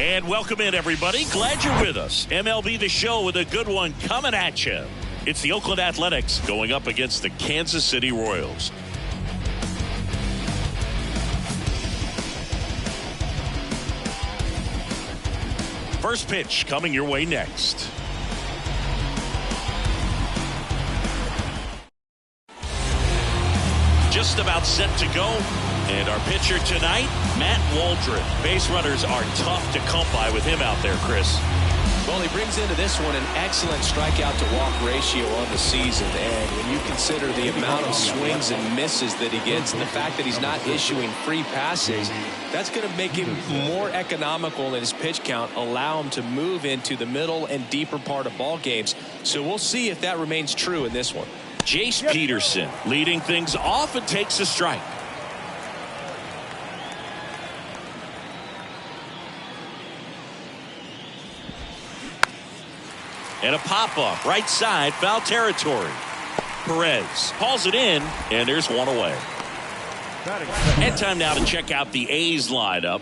And welcome in, everybody. Glad you're with us. MLB The Show with a good one coming at you. It's the Oakland Athletics going up against the Kansas City Royals. First pitch coming your way next. Just about set to go. And our pitcher tonight, Matt Waldron. Base runners are tough to come by with him out there, Chris. Well, he brings into this one an excellent strikeout to walk ratio on the season. And when you consider the amount of swings and misses that he gets and the fact that he's not issuing free passes, that's going to make him more economical in his pitch count, allow him to move into the middle and deeper part of ball games. So we'll see if that remains true in this one. Jace Peterson leading things off and takes a strike. And a pop-up right side, foul territory. Perez calls it in, and there's one away. And time now to check out the A's lineup.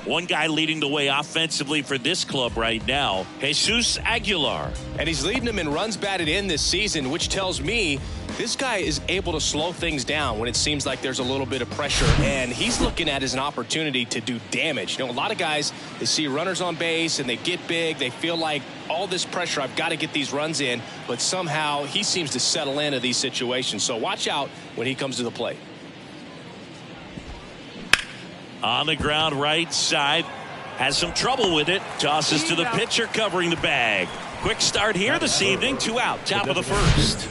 One guy leading the way offensively for this club right now, Jesus Aguilar. And he's leading them in runs batted in this season, which tells me this guy is able to slow things down when it seems like there's a little bit of pressure, and he's looking at it as an opportunity to do damage. You know, a lot of guys, they see runners on base and they get big. They feel like all this pressure, I've got to get these runs in, but somehow he seems to settle into these situations. So watch out when he comes to the plate. On the ground right side, has some trouble with it. Tosses to the pitcher covering the bag. Quick start here this evening. 2 out, top of the first.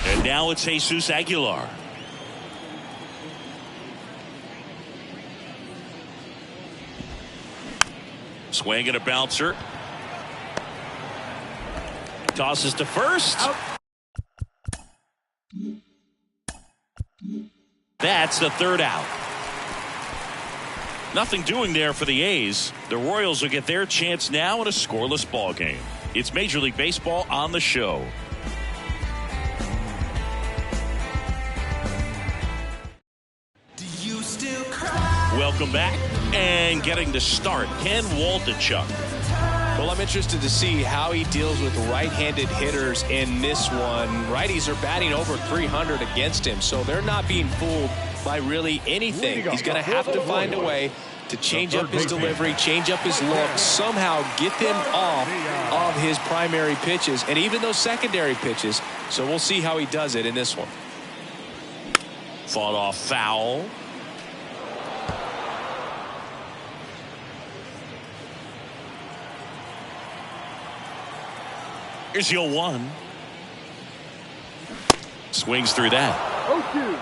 And now it's Jesus Aguilar. Swing and a bouncer. Tosses to first. Out. That's the third out. Nothing doing there for the A's. The Royals will get their chance now in a scoreless ball game. It's Major League Baseball on the show. Do you still cry? Welcome back and getting to start, Ken Waldichuk. Well, I'm interested to see how he deals with right-handed hitters in this one. Righties are batting over 300 against him, so they're not being fooled by really anything. He's going to have to find a way to change up his delivery, change up his look, somehow get them off of his primary pitches and even those secondary pitches. So we'll see how he does it in this one. Fought off foul. Here's your 1. Swings through that. 0-2.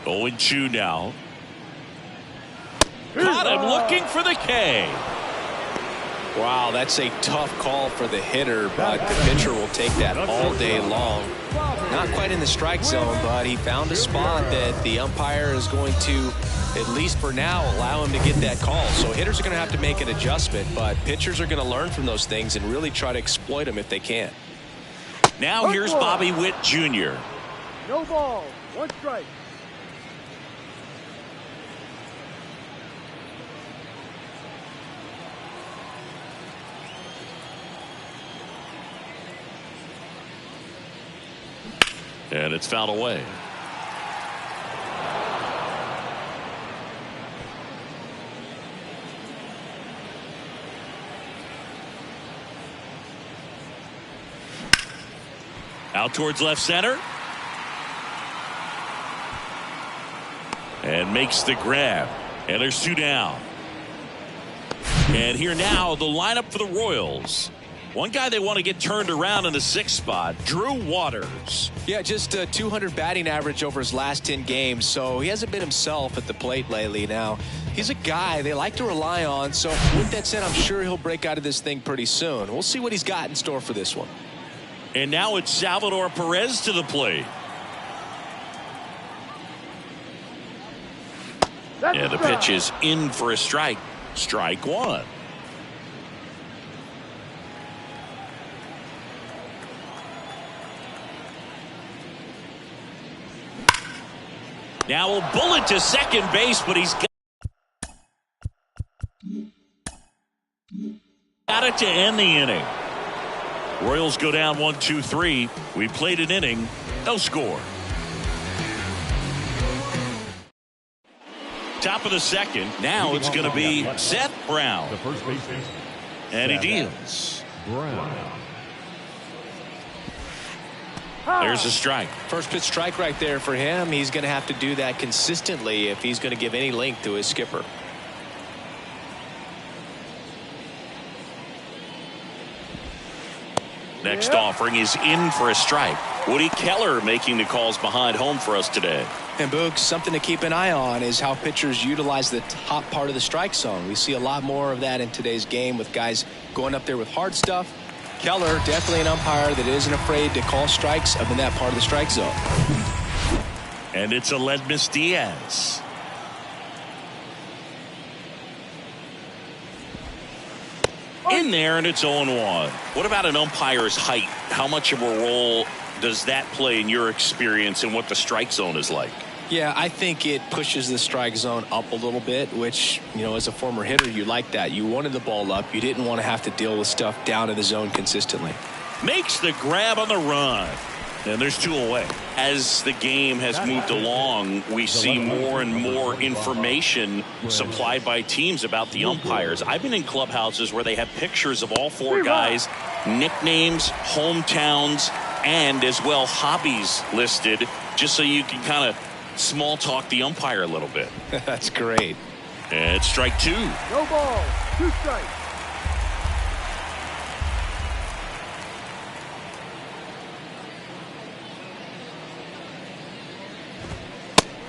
Going 2 now. Caught him looking for the K. Wow, that's a tough call for the hitter, but the pitcher will take that all day long. Not quite in the strike zone, but he found a spot that the umpire is going to, at least for now, allow him to get that call. So hitters are going to have to make an adjustment, but pitchers are going to learn from those things and really try to exploit them if they can. Now here's Bobby Witt Jr. No ball, 1 strike. And it's fouled away. Out towards left center. And makes the grab. And there's 2 down. And here now, the lineup for the Royals. One guy they want to get turned around in the 6th spot, Drew Waters. Yeah, just a 200 batting average over his last 10 games, so he hasn't been himself at the plate lately. Now, he's a guy they like to rely on, so with that said, I'm sure he'll break out of this thing pretty soon. We'll see what he's got in store for this one. And now it's Salvador Perez to the plate. And the pitch is in for a strike. Strike one. Now a bullet to second base, but he's got it to end the inning. Royals go down 1-2-3. We played an inning, no score. Top of the second. Now it's going to be Seth Brown. The first baseman. And he deals. Brown. There's a strike. First pitch strike right there for him. He's going to have to do that consistently if he's going to give any length to his skipper. Next offering is in for a strike. Woody Keller making the calls behind home for us today. And Boog, something to keep an eye on is how pitchers utilize the top part of the strike zone. We see a lot more of that in today's game with guys going up there with hard stuff. Keller, definitely an umpire that isn't afraid to call strikes up in that part of the strike zone. And it's Aledmys Diaz. In there, and it's 0-1. What about an umpire's height? How much of a role does that play in your experience and what the strike zone is like? Yeah, I think it pushes the strike zone up a little bit, which, you know, as a former hitter, you like that. You wanted the ball up. You didn't want to have to deal with stuff down in the zone consistently. Makes the grab on the run. And there's two away. As the game has moved along, we see more and more information supplied by teams about the umpires. I've been in clubhouses where they have pictures of all four guys, nicknames, hometowns, and as well hobbies listed, just so you can kind of small talk the umpire a little bit. That's great. And it's strike two. No ball, 2 strikes.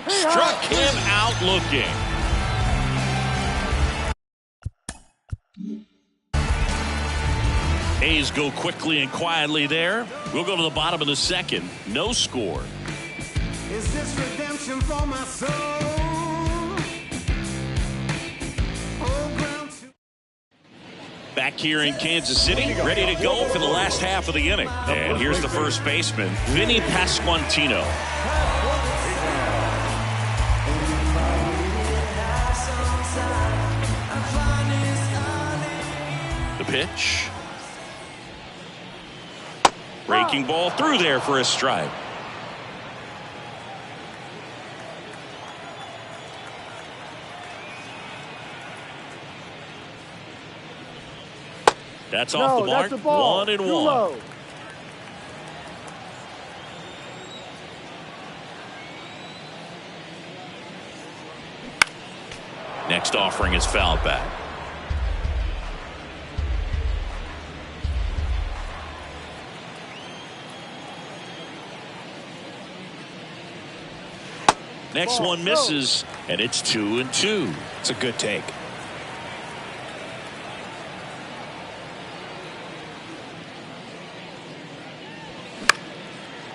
Struck him out looking. A's go quickly and quietly there. We'll go to the bottom of the second. No score. Is this redemption for my soul? Back here in Kansas City, ready to go for the last half of the inning. And here's the first baseman, Vinny Pasquantino. The pitch. Breaking ball through there for a strike. That's off the mark. 1-1. Next offering is fouled back. Next one misses, and it's 2-2. It's a good take.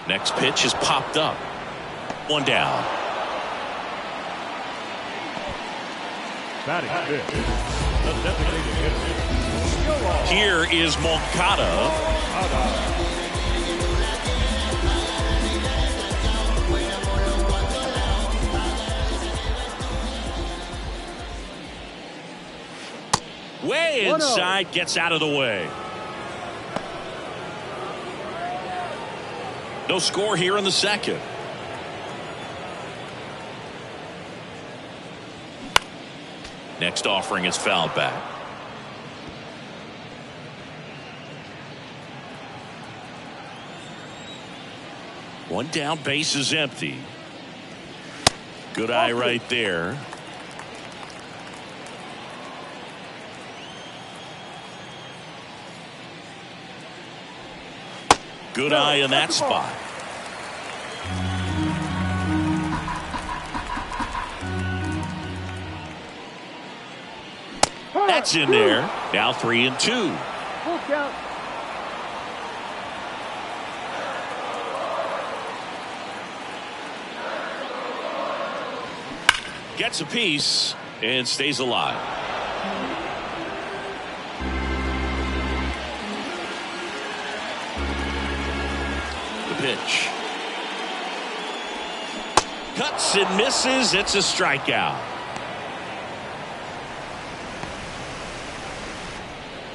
Next pitch is popped up. One down. Batting fifth. The designated hitter. Here is Moncada. Way inside, gets out of the way. No score here in the second. Next offering is fouled back. One down, base is empty. Good eye right there. Good eye in that spot. That's in there. Now 3-2. Full count. Gets a piece and stays alive. The pitch. Cuts and misses. It's a strikeout.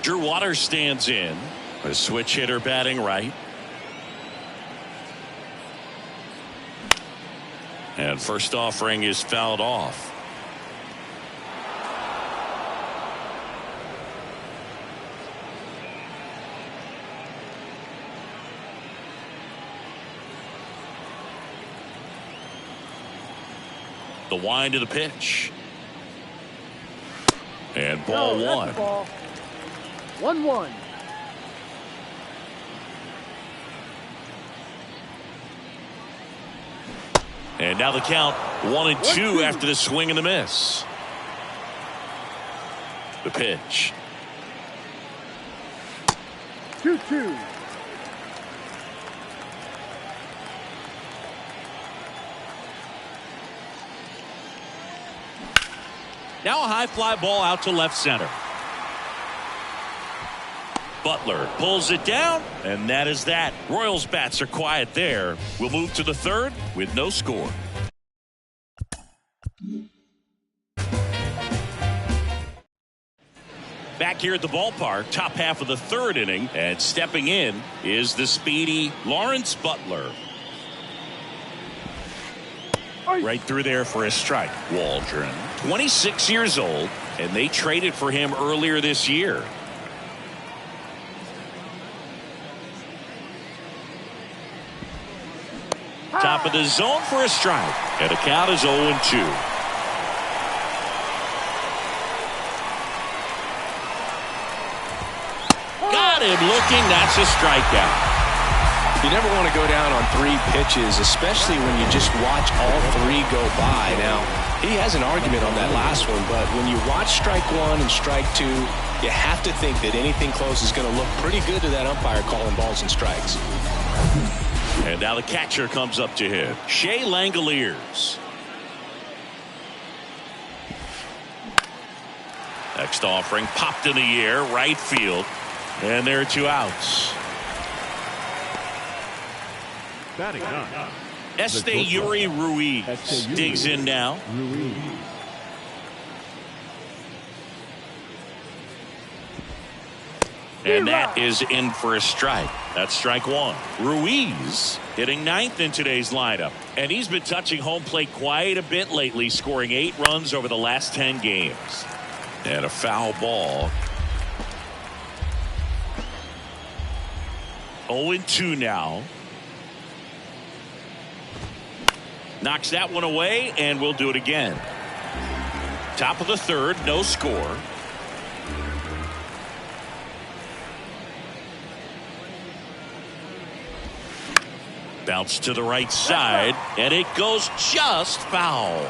Drew Waters stands in. A switch hitter batting right. And first offering is fouled off. The wind of the pitch. And ball one. 1-1. And now the count 1-2 after the swing and the miss. The pitch. 2-2. Now a high fly ball out to left center. Butler pulls it down, and that is that. Royals bats are quiet there. We'll move to the third with no score. Back here at the ballpark, top half of the third inning, and stepping in is the speedy Lawrence Butler. Right through there for a strike. Waldron, 26 years old, and they traded for him earlier this year. Top of the zone for a strike, and the count is 0-2. Got him looking. That's a strikeout. You never want to go down on 3 pitches, especially when you just watch all 3 go by. Now, he has an argument on that last one, but when you watch strike 1 and strike 2, you have to think that anything close is going to look pretty good to that umpire calling balls and strikes. And now the catcher comes up to him, Shea Langoliers. Next offering popped in the air, right field, and there are 2 outs. Batting nine. Esteury Ruiz digs in now. And that is in for a strike. That's strike 1. Ruiz hitting 9th in today's lineup. And he's been touching home plate quite a bit lately, scoring 8 runs over the last 10 games. And a foul ball. 0-2 now. Knocks that one away, and we'll do it again. Top of the third, no score. Bounce to the right side, and it goes just foul.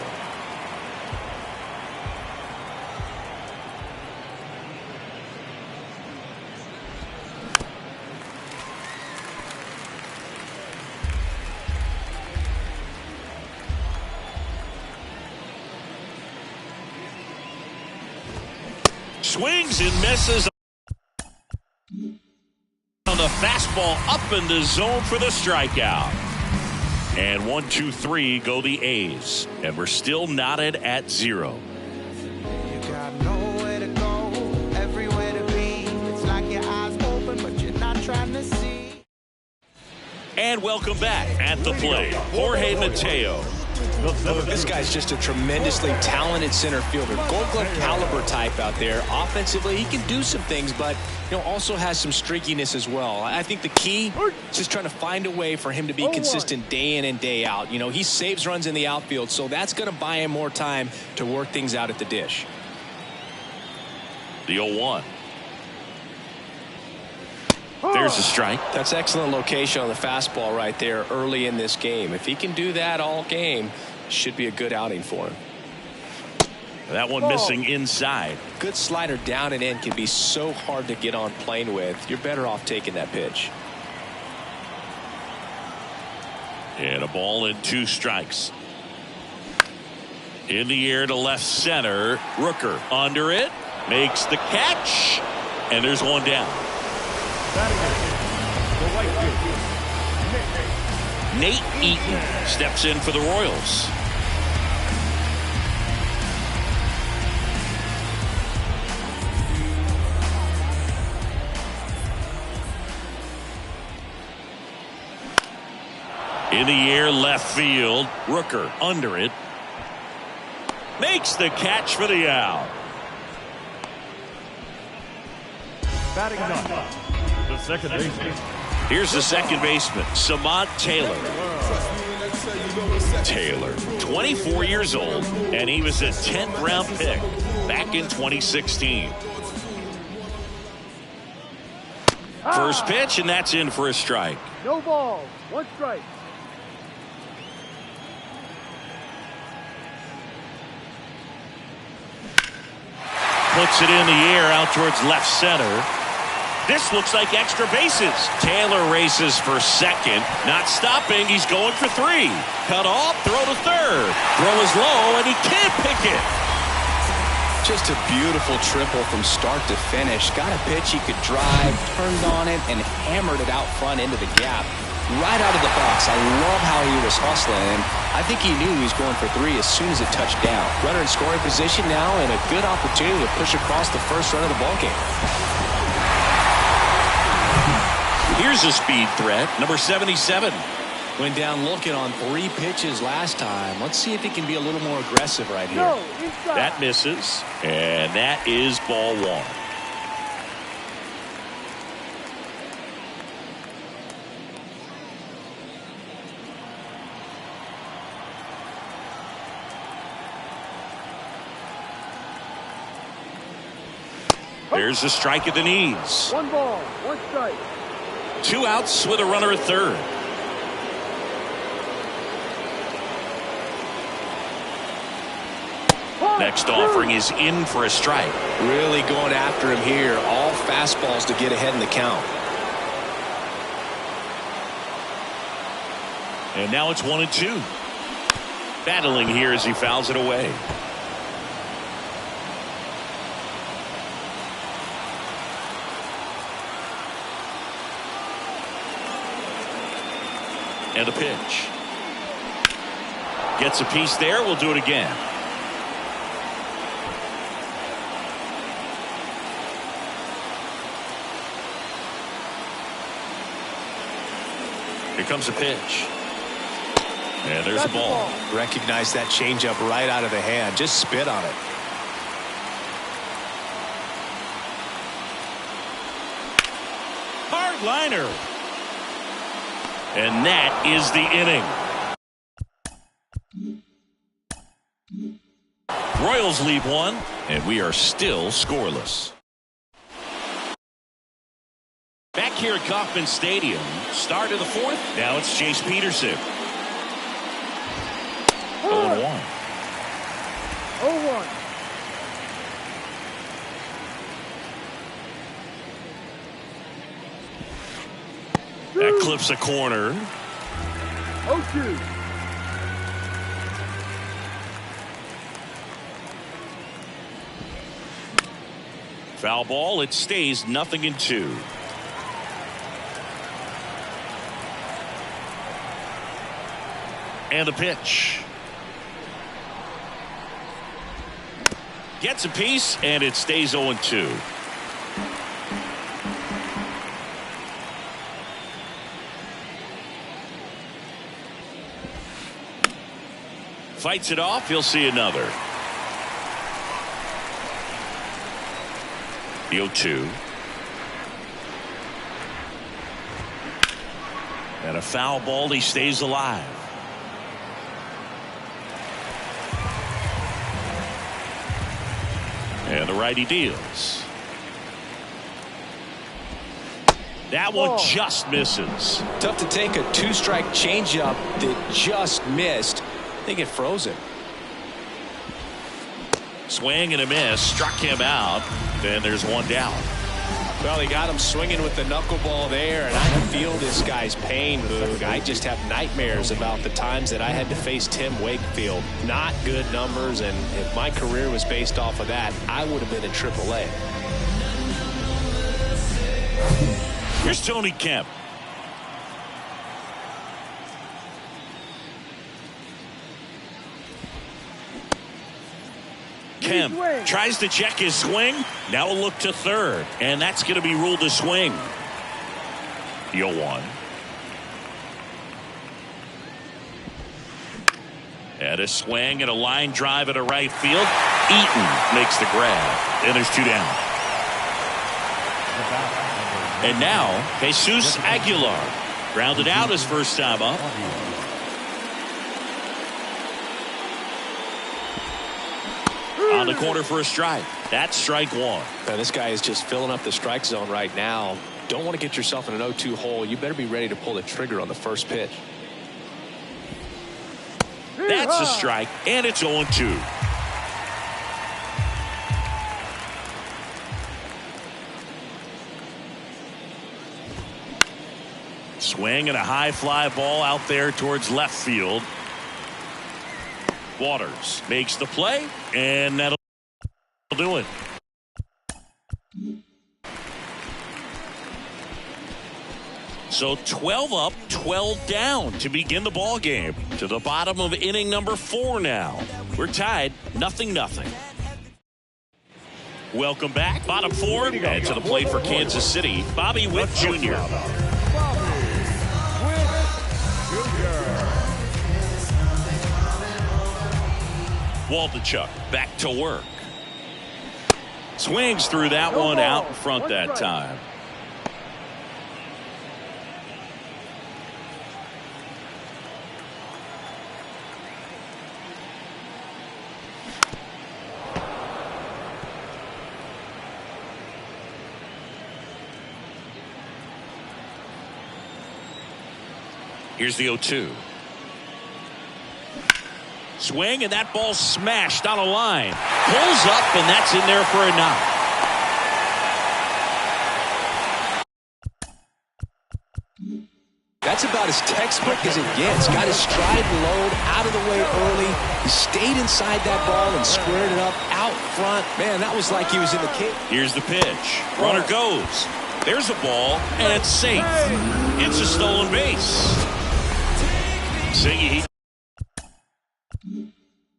Swings and misses on the fastball up in the zone for the strikeout. And 1-2-3 go the A's, and we're still knotted at 0. You got nowhere to go, everywhere to be. It's like your eyes open, but you're not trying to see. And welcome back at the plate, Jorge Mateo. This guy's just a tremendously talented center fielder. Gold Glove caliber type out there. Offensively, he can do some things, but also has some streakiness as well. I think the key is just trying to find a way for him to be consistent day in and day out. He saves runs in the outfield, so that's going to buy him more time to work things out at the dish. The 0-1. There's a strike. That's excellent location on the fastball right there early in this game. If he can do that all game, should be a good outing for him. That one missing inside. Good slider down and in can be so hard to get on plane with. You're better off taking that pitch. And a ball and 2 strikes. In the air to left center. Rooker under it. Makes the catch. And there's one down. Nate Eaton steps in for the Royals. In the air left field. Rooker under it. Makes the catch for the out. Batting ninth, the second baseman. Here's the second baseman, Samad Taylor. Taylor, 24 years old, and he was a 10th round pick back in 2016. First pitch, and that's in for a strike. No balls. One strike. Puts it in the air out towards left center. This looks like extra bases. Taylor races for second. Not stopping. He's going for three. Cut off. Throw to third. Throw is low, and he can't pick it. Just a beautiful triple from start to finish. Got a pitch he could drive, turned on it, and hammered it out front into the gap. Right out of the box. I love how he was hustling, and I think he knew he was going for three as soon as it touched down. Runner in scoring position now, and a good opportunity to push across the first run of the ballgame. Here's a speed threat, number 77. Went down looking on 3 pitches last time. Let's see if he can be a little more aggressive right here. No, inside. That misses, and that is ball one. There's a strike at the knees. One ball. One strike. 2 outs with a runner at third. Next offering is in for a strike. Really going after him here. All fastballs to get ahead in the count. And now it's 1-2. Battling here as he fouls it away. And the pitch. Gets a piece there. We'll do it again. Here comes a pitch. And there's a ball. Recognize that changeup right out of the hand. Just spit on it. Hard liner. And that is the inning. Royals lead one, and we are still scoreless. Back here at Kauffman Stadium, start of the fourth. Now it's Chase Peterson. 0-1. 0-1. That clips a corner. 0-2. Foul ball. It stays 0-2. And the pitch. Gets a piece, and it stays 0-2. Fights it off. He'll see another. The 0-2. And a foul ball. He stays alive. And the righty deals. That one just misses. Tough to take a 2-strike changeup that just missed. I think it froze him. Swing and a miss. Struck him out. Then there's one down. Well, he got him swinging with the knuckleball there, and I can feel this guy's pain, Boog. I just have nightmares about the times that I had to face Tim Wakefield. Not good numbers, and if my career was based off of that, I would have been in AAA. Here's Tony Kemp. Kemp tries to check his swing. Now a look to third, and that's going to be ruled a swing. 0-1. And a swing and a line drive at a right field. Eaton makes the grab, and there's 2 down. And now Jesus Aguilar grounded out his first time up. On the corner for a strike. That's strike 1. Now, this guy is just filling up the strike zone right now. Don't want to get yourself in an 0-2 hole. You better be ready to pull the trigger on the first pitch. That's a strike, and it's 0-2. Swing and a high fly ball out there towards left field. Waters makes the play, and that'll do it. So 12 up, 12 down to begin the ball game. To the bottom of inning number 4 now. We're tied 0-0. Welcome back. Bottom 4, and to the plate for Kansas City, Bobby Witt Jr. Waldichuk back to work. Swings through that one out in front that time. Here's the 0-2. Swing, and that ball smashed on a line. Pulls up, and that's in there for a knock. That's about as textbook as it gets. Got his stride load out of the way early. He stayed inside that ball and squared it up out front. Man, that was like he was in the cage. Here's the pitch. Runner goes. There's a ball, and it's safe. It's a stolen base. Siggy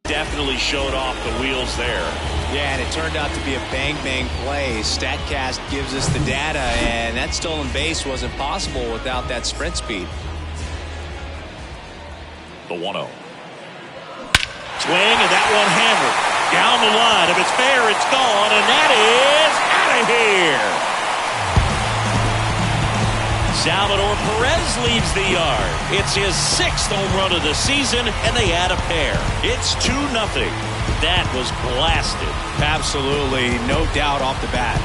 definitely showed off the wheels there. Yeah, and it turned out to be a bang-bang play. StatCast gives us the data, and that stolen base wasn't possible without that sprint speed. The 1-0. Swing, and that one hammered down the line. If it's fair, it's gone, and that is out of here. Salvador Perez leaves the yard. It's his 6th home run of the season, and they add a pair. It's 2-0. That was blasted. Absolutely, no doubt off the bat.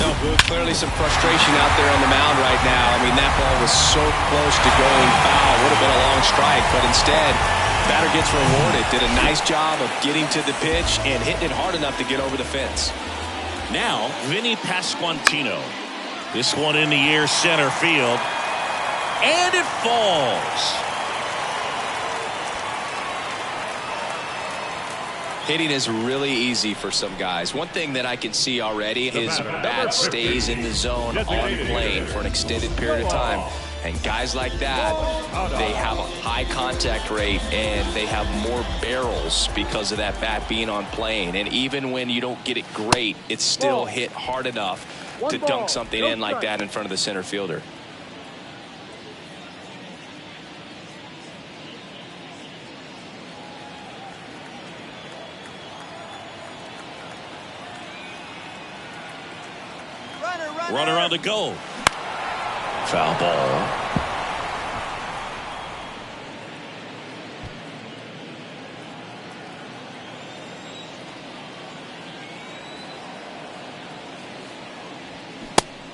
No, Boog, clearly some frustration out there on the mound right now. I mean, that ball was so close to going foul. Would have been a long strike, but instead, batter gets rewarded. Did a nice job of getting to the pitch and hitting it hard enough to get over the fence. Now, Vinny Pasquantino. This one in the air center field. And it falls. Hitting is really easy for some guys. One thing that I can see already is bat stays in the zone on plane for an extended period of time. And guys like that, they have a high contact rate and they have more barrels because of that bat being on plane. And even when you don't get it great, it's still hit hard enough to dunk something in like that in front of the center fielder. Runner on the go. Foul ball.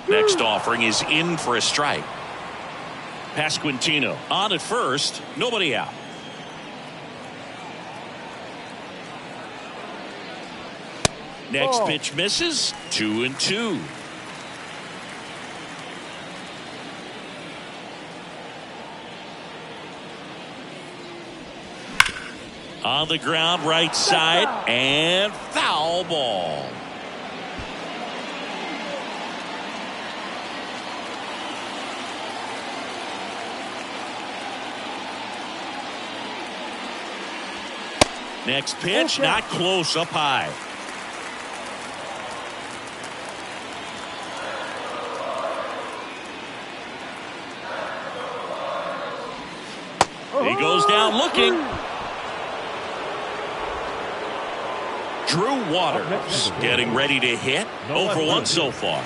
Next offering is in for a strike. Pasquantino on at first, nobody out. Next pitch misses, 2-2. On the ground, right side, and foul ball. Next pitch, not close, up high. He goes down looking. Drew Waters getting ready to hit. 0 for 1 so far.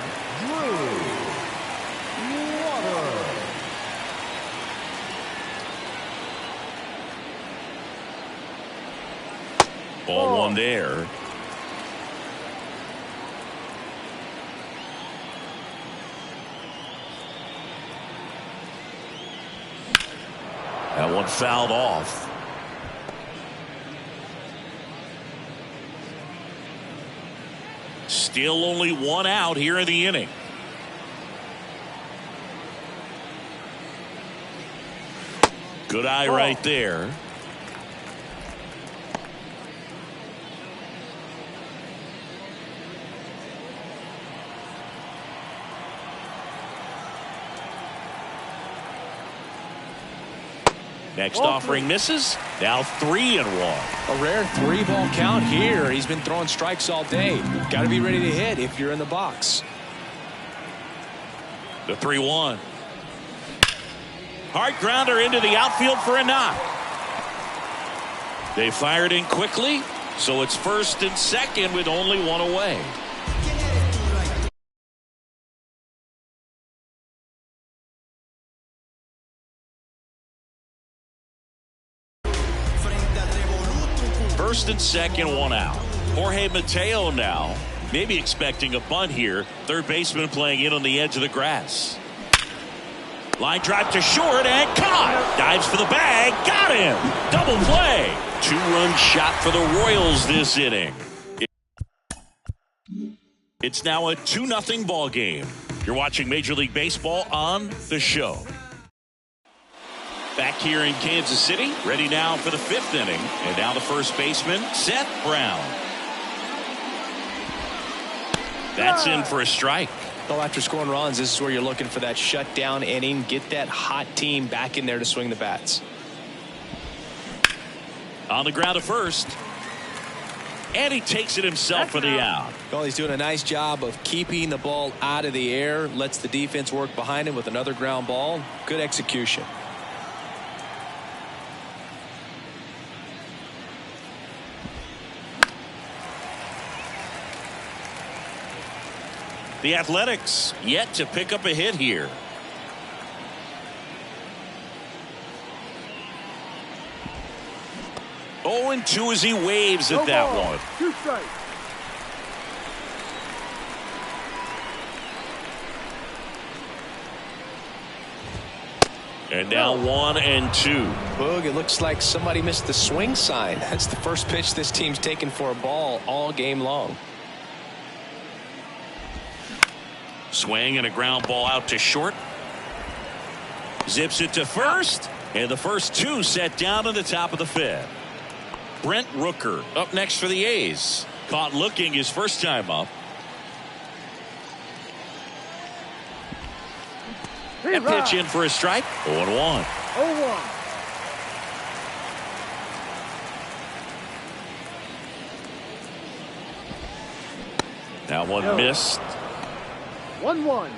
Ball one there. That one fouled off. Still only one out here in the inning. Good eye right there. Next offering misses. Now 3-1. A rare 3-ball count here. He's been throwing strikes all day. Got to be ready to hit if you're in the box. The 3-1. Hard grounder into the outfield for a knock. They fired in quickly, so it's first and second with only one away. First and second, one out. Jorge Mateo now maybe expecting a bunt here. Third baseman playing in on the edge of the grass. Line drive to short and caught. Dives for the bag. Got him. Double play. 2-run shot for the Royals this inning. It's now a 2-0 ball game. You're watching Major League Baseball on The Show. Back here in Kansas City, ready now for the 5th inning. And now the first baseman, Seth Brown. That's in for a strike. Well, after scoring runs, this is where you're looking for that shutdown inning. Get that hot team back in there to swing the bats. On the ground at first. And he takes it himself for the out. Well, he's doing a nice job of keeping the ball out of the air. Lets the defense work behind him with another ground ball. Good execution. The Athletics yet to pick up a hit here. Oh, and 2 as he waves at that one. 2 strikes. And now 1 and 2. Boog, it looks like somebody missed the swing sign. That's the first pitch this team's taken for a ball all game long. Swing and a ground ball out to short. Zips it to first. And the first 2 set down in the top of the 5th. Brent Rooker up next for the A's. Caught looking his first time up. And pitch in for a strike. 0-1. 0-1. Now one missed. 1-1.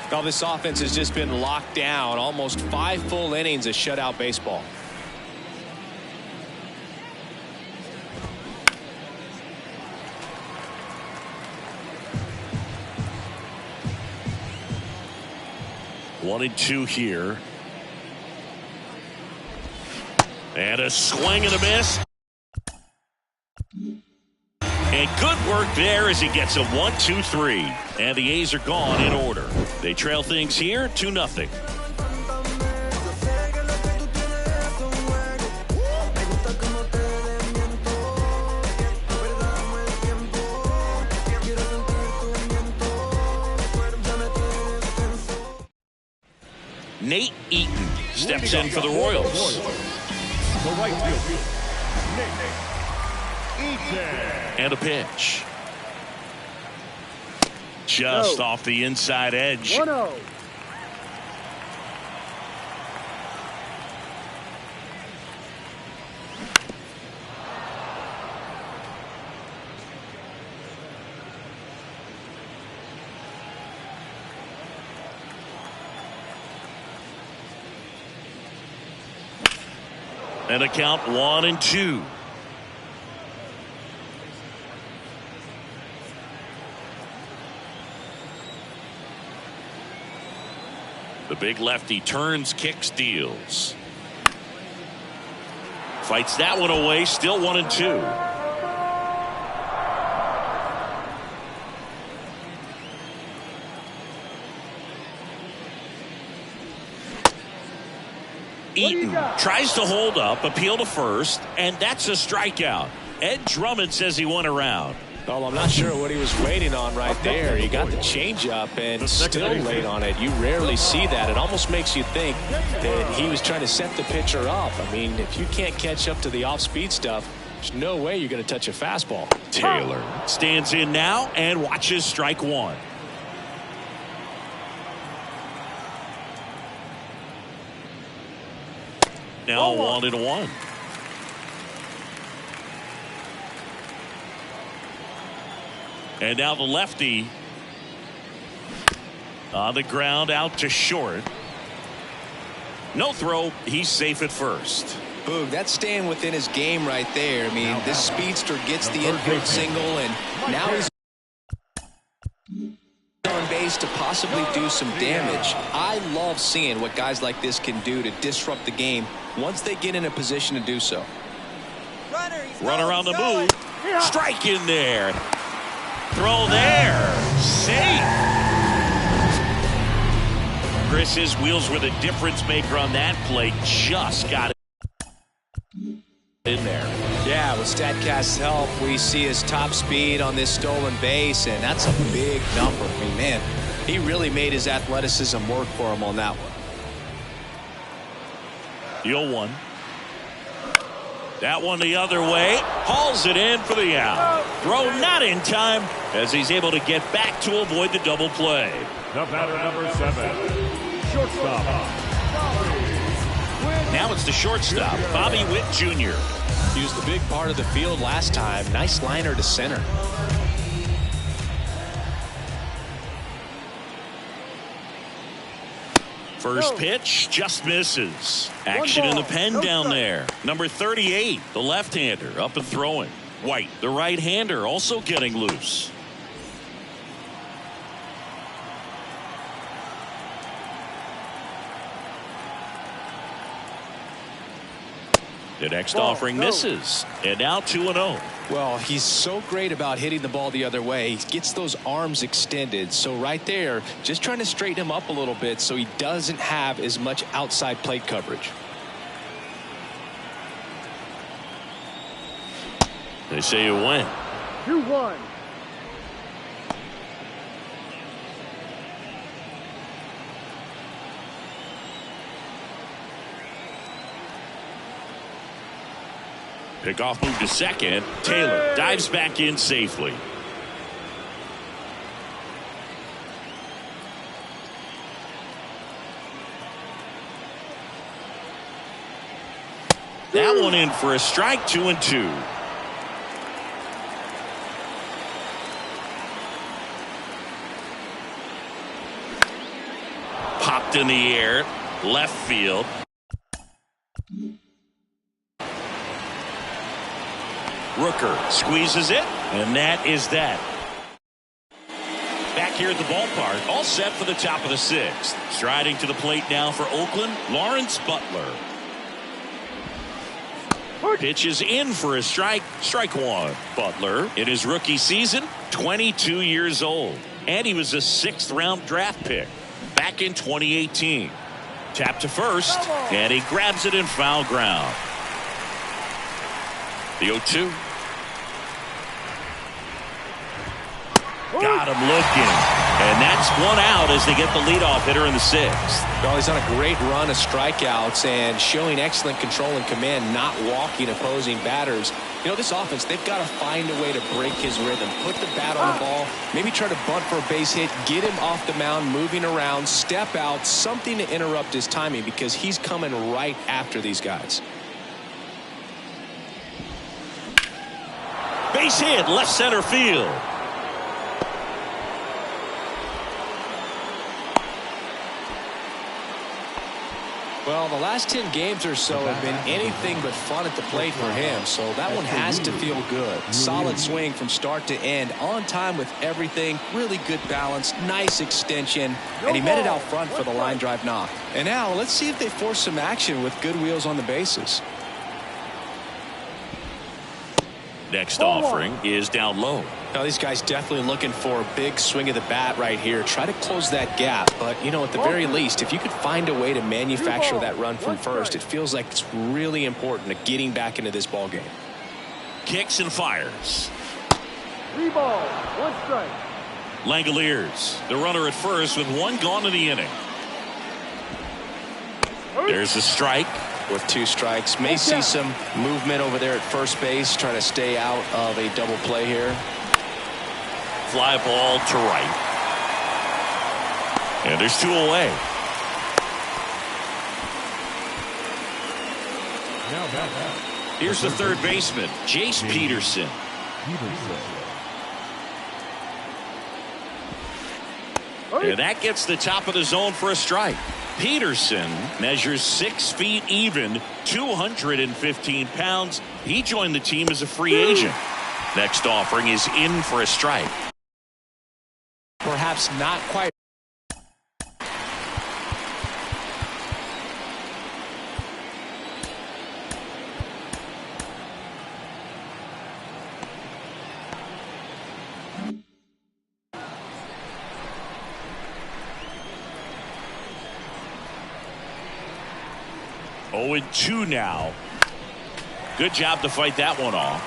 Well, this offense has just been locked down. Almost 5 full innings of shutout baseball. One and 2 here. And a swing and a miss. work there as he gets a 1-2-3. And the A's are gone in order. They trail things here 2-0. Nate Eaton steps in for the Royals. The right fielder, Nate Eaton. And a pitch. Just off the inside edge. 1-0. And a count 1-2. The big lefty turns, kicks, deals. Fights that one away, still 1-2. Eaton tries to hold up, appeal to first, and that's a strikeout. Ed Drummond says he won around. Well, I'm not sure what he was waiting on right there. He got the changeup and still late on it. You rarely see that. It almost makes you think that he was trying to set the pitcher up. I mean, if you can't catch up to the off-speed stuff, there's no way you're going to touch a fastball. Taylor stands in now and watches strike one. Now 1-1. And now the lefty on the ground out to short. No throw. He's safe at first. Boog, that's staying within his game right there. I mean, this speedster gets the infield single, and now he's on base to possibly do some damage. I love seeing what guys like this can do to disrupt the game once they get in a position to do so. Runner on the move. Strike in there. Throw there. Safe. Chris's wheels were the difference maker on that play. Just got it in there. Yeah, with StatCast's help, we see his top speed on this stolen base, and that's a big number. I mean, man, he really made his athleticism work for him on that one. 0-1. That one the other way. Hauls it in for the out. Throw not in time as he's able to get back to avoid the double play. The batter, number 7, shortstop. Now it's the shortstop, Bobby Witt Jr. He was the big part of the field last time. Nice liner to center. First pitch just misses. Action in the pen down there. Number 38, the left-hander, up and throwing. White, the right-hander, also getting loose. The next offering misses. And now 2-0. Well, he's so great about hitting the ball the other way. He gets those arms extended. So right there, just trying to straighten him up a little bit so he doesn't have as much outside plate coverage. They say you win. 2-1. Pickoff move to second. Taylor dives back in safely. That one in for a strike. 2-2. Popped in the air. Left field. Rooker squeezes it, and that is that. Back here at the ballpark, all set for the top of the 6th. Striding to the plate now for Oakland, Lawrence Butler. Pitches in for a strike. Strike one. Butler, in his rookie season, 22 years old. And he was a 6th-round draft pick back in 2018. Tap to first, and he grabs it in foul ground. The 0-2. Got him looking. And that's one out as they get the leadoff hitter in the 6th. Well, he's on a great run of strikeouts and showing excellent control and command, not walking opposing batters. You know, this offense, they've got to find a way to break his rhythm, put the bat on the ball, maybe try to bunt for a base hit, get him off the mound, moving around, step out, something to interrupt his timing because he's coming right after these guys. Base hit, left center field. Well, the last 10 games or so have been anything but fun at the plate for him, so that one has to feel good. Solid swing from start to end, on time with everything, really good balance, nice extension, and he met it out front for the line drive knock. And now let's see if they force some action with good wheels on the bases. Next offering is down low. Now these guys definitely looking for a big swing of the bat right here. Try to close that gap. But, you know, at the very least, if you could find a way to manufacture that run from first, it feels like it's really important to getting back into this ball game. Kicks and fires. 3 balls, 1 strike. Langoliers, the runner at first with 1 gone in the inning. There's a strike. With 2 strikes, may see some movement over there at first base, trying to stay out of a double play here. Fly ball to right. And there's 2 away. Here's the third baseman, Jace Peterson. And that gets the top of the zone for a strike. Peterson measures 6 feet even, 215 pounds. He joined the team as a free agent. Next offering is in for a strike. Perhaps not quite. Oh, and 2 now. Good job to fight that one off.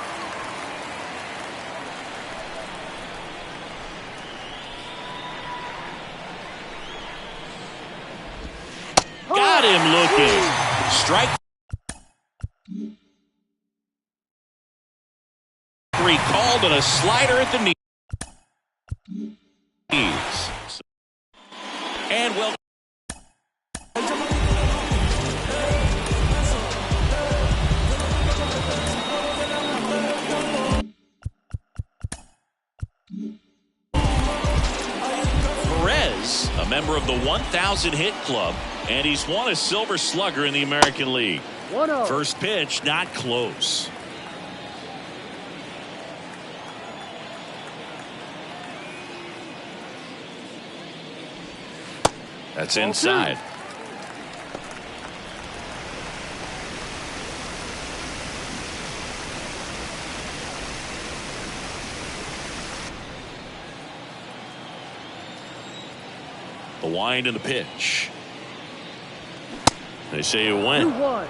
Got him looking. Strike 3 called and a slider at the knees. And well. Perez, a member of the 1,000 hit club, and he's won a Silver Slugger in the American League. 1-0. First pitch, not close. That's inside. The wind and the pitch. They say it went. 2-1.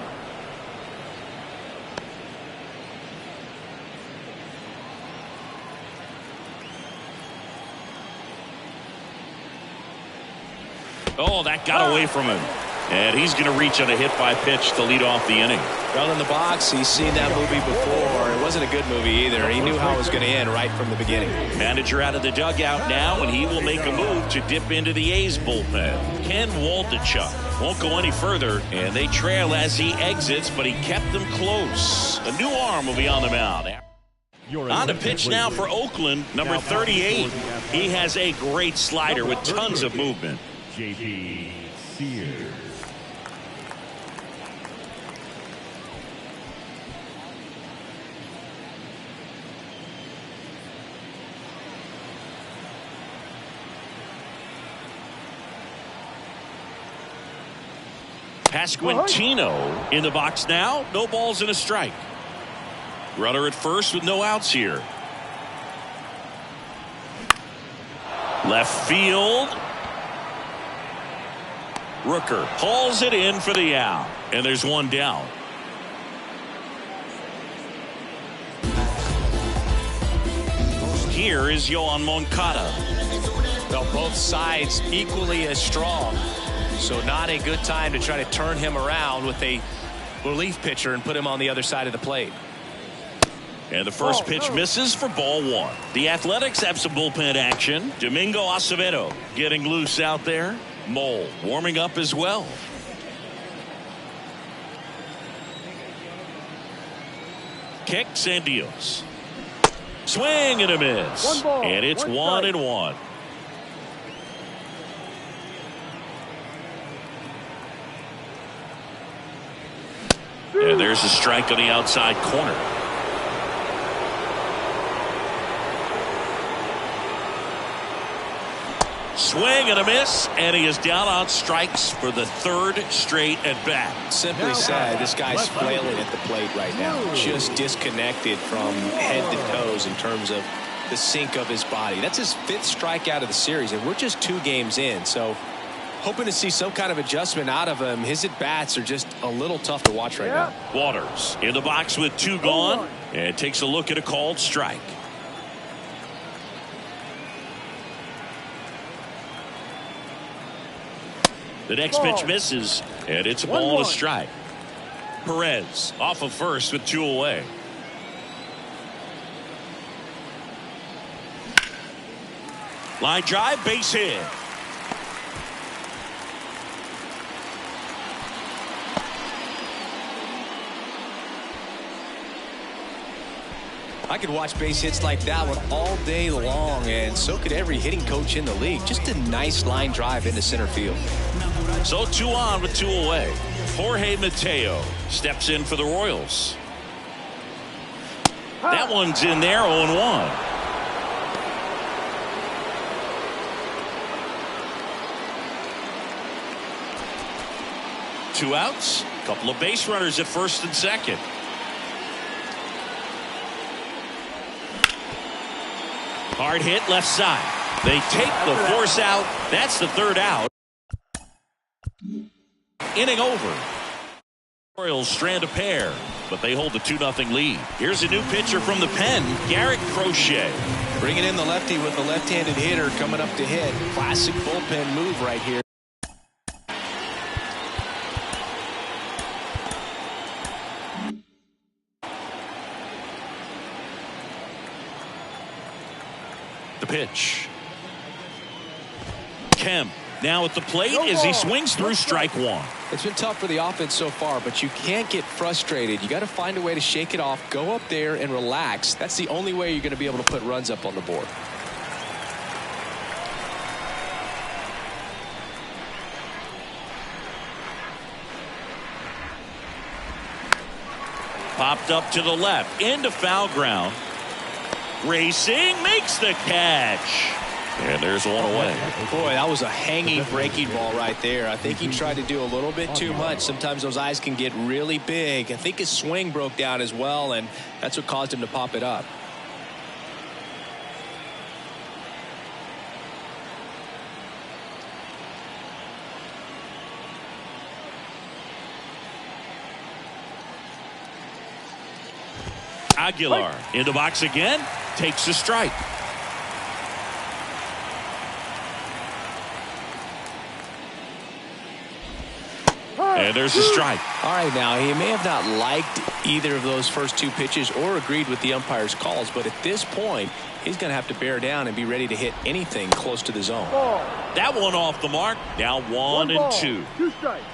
Oh, that got away from him. And he's going to reach on a hit by pitch to lead off the inning. Well, in the box, he's seen that movie before. It wasn't a good movie either. He knew how it was going to end right from the beginning. Manager out of the dugout now, and he will make a move to dip into the A's bullpen. Ken Waldichuk won't go any further, and they trail as he exits, but he kept them close. A new arm will be on the mound. On to pitch now for Oakland, number 38. He has a great slider with tons of movement. J.P. Sears. Pasquantino in the box now. No balls and a strike. Runner at first with no outs here. Left field. Rooker hauls it in for the out. And there's one down. Here is Yoan Moncada. Well, both sides equally as strong. So not a good time to try to turn him around with a relief pitcher and put him on the other side of the plate. And the first pitch misses for ball one. The Athletics have some bullpen action. Domingo Acevedo getting loose out there. Mole warming up as well. Kicks and deals. Swing and a miss. And it's 1-1. And there's a strike on the outside corner. Swing and a miss, and he is down on strikes for the third straight at bat. Simply said, this guy's flailing at the plate right now. Just disconnected from head to toes in terms of the sink of his body. That's his 5th strikeout of the series, and we're just 2 games in. So hoping to see some kind of adjustment out of him. His at-bats are just a little tough to watch right now. Waters in the box with 2 gone, and takes a look at a called strike. The next pitch misses, and it's a ball and a strike. Perez off of first with 2 away. Line drive, base hit. I could watch base hits like that one all day long, and so could every hitting coach in the league. Just a nice line drive into center field. So 2 on with 2 away. Jorge Mateo steps in for the Royals. That one's in there, 0-1. Two outs, couple of base runners at first and second. Hard hit left side. They take the force out. That's the 3rd out. Inning over. Orioles strand a pair, but they hold the 2-0 lead. Here's a new pitcher from the pen, Garrett Crochet. Bringing in the lefty with the left-handed hitter coming up to hit. Classic bullpen move right here. The pitch. Kemp now at the plate as he swings through strike 1. It's been tough for the offense so far, but you can't get frustrated. You got to find a way to shake it off, go up there and relax. That's the only way you're going to be able to put runs up on the board. Popped up to the left into foul ground. Racing makes the catch. And there's 1 away. Boy, that was a hanging breaking ball right there. I think he tried to do a little bit too much. Sometimes those eyes can get really big. I think his swing broke down as well, and that's what caused him to pop it up. Aguilar in the box again, takes a strike. And there's a strike. All right, now he may have not liked either of those first 2 pitches or agreed with the umpire's calls, but at this point he's going to have to bear down and be ready to hit anything close to the zone. That one off the mark. Now 1-2. 2 strikes.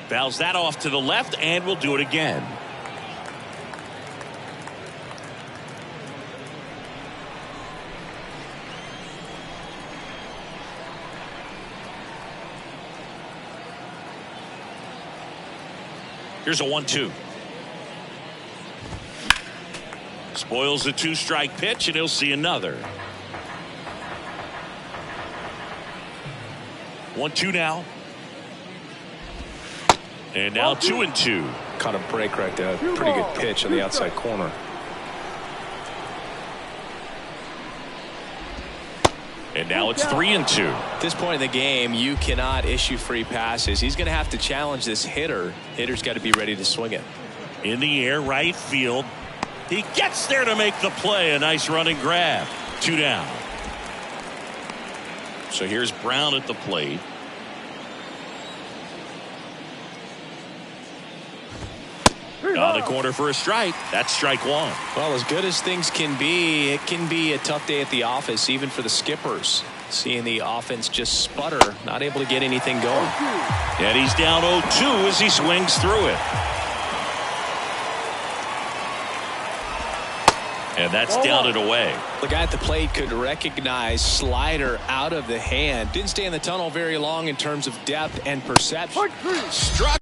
Fouls that off to the left, and we'll do it again. Here's a 1-2. Spoils the 2-strike pitch, and he'll see another. 1-2 now. And now 2-2. Caught a break right there. Pretty good pitch on the outside corner. And now it's 3-2. At this point in the game, you cannot issue free passes. He's going to have to challenge this hitter. Hitter's got to be ready to swing it. In the air, right field. He gets there to make the play. A nice running grab. 2 down. So here's Brown at the plate. On the corner for a strike. That's strike 1. Well, as good as things can be, it can be a tough day at the office, even for the skippers. Seeing the offense just sputter, not able to get anything going. And he's down 0-2 as he swings through it. And that's down and away. The guy at the plate could recognize slider out of the hand. Didn't stay in the tunnel very long in terms of depth and perception. Struck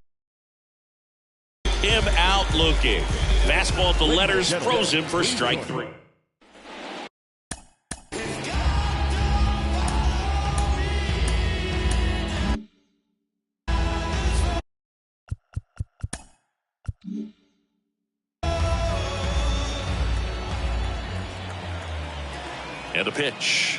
him out looking. Fastball at the letters, throws him for strike 3. And a pitch.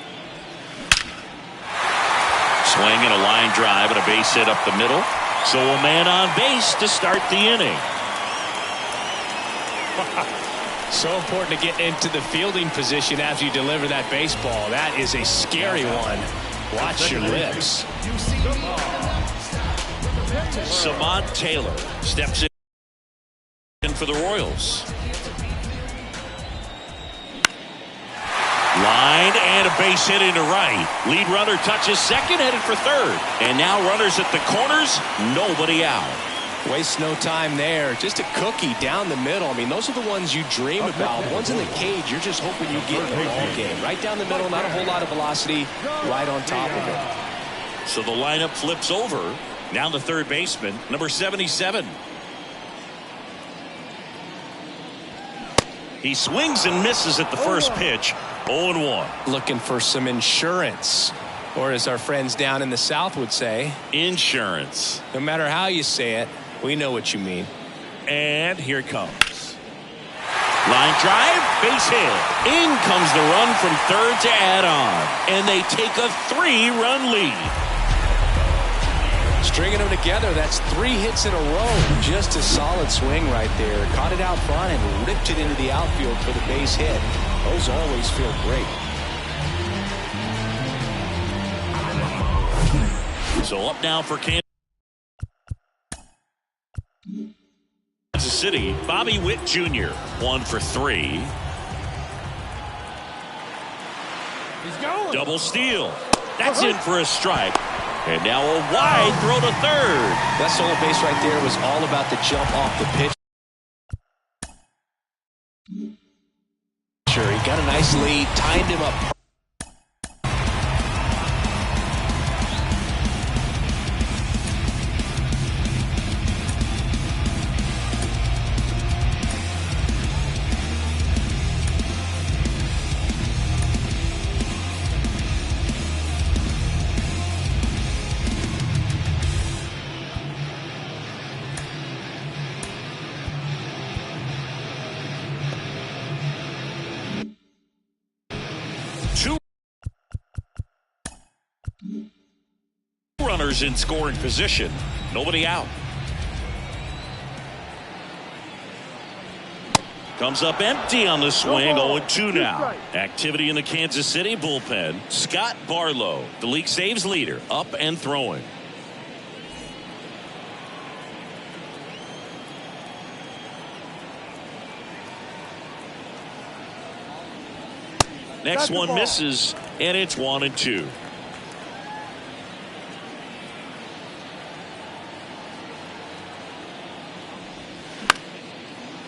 Swing and a line drive and a base hit up the middle. So a man on base to start the inning. So important to get into the fielding position after you deliver that baseball. That is a scary one. Watch your lips. Samant Taylor steps in for the Royals. Line and a base hit into right. Lead runner touches second, headed for third. And now runners at the corners, nobody out. Waste no time there. Just a cookie down the middle. I mean, those are the ones you dream about. Ones in the cage, you're just hoping you get in the ball game. Right down the middle, not a whole lot of velocity, right on top of it. So the lineup flips over. Now the third baseman, number 77. He swings and misses at the first pitch. 0-1. Looking for some insurance. Or as our friends down in the South would say, insurance. No matter how you say it, we know what you mean. And here it comes. Line drive, base hit. In comes the run from third to add on. And they take a 3-run lead. Stringing them together, that's 3 hits in a row. Just a solid swing right there. Caught it out front and ripped it into the outfield for the base hit. Those always feel great. So up now for Kansas City, Bobby Witt Jr. 1 for 3. He's going. Double steal. That's in for a strike. And now a wide throw to third. That solo base right there was all about the jump off the pitch. Sure, he got a nice lead, timed him up. Runners in scoring position. Nobody out. Comes up empty on the swing. 0-2 now. Activity in the Kansas City bullpen. Scott Barlow, the league saves leader, up and throwing. Next one misses, and it's 1-2.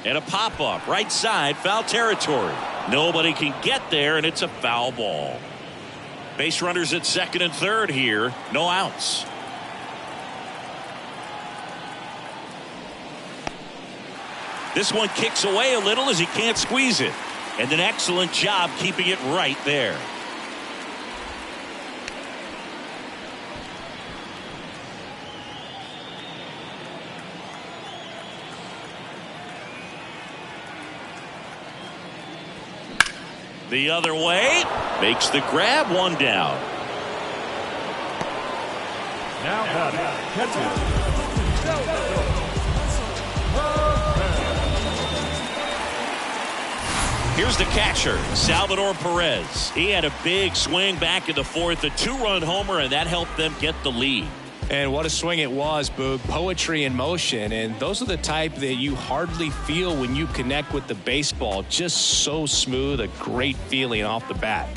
And a pop-up, right side, foul territory. Nobody can get there, and it's a foul ball. Base runners at second and third here. No outs. This one kicks away a little as he can't squeeze it. And an excellent job keeping it right there. The other way. Makes the grab, one down. Now batting, Here's the catcher, Salvador Perez. He had a big swing back in the fourth, a 2-run homer, and that helped them get the lead. And what a swing it was, Boog. Poetry in motion. And those are the type that you hardly feel when you connect with the baseball. Just so smooth, a great feeling off the bat.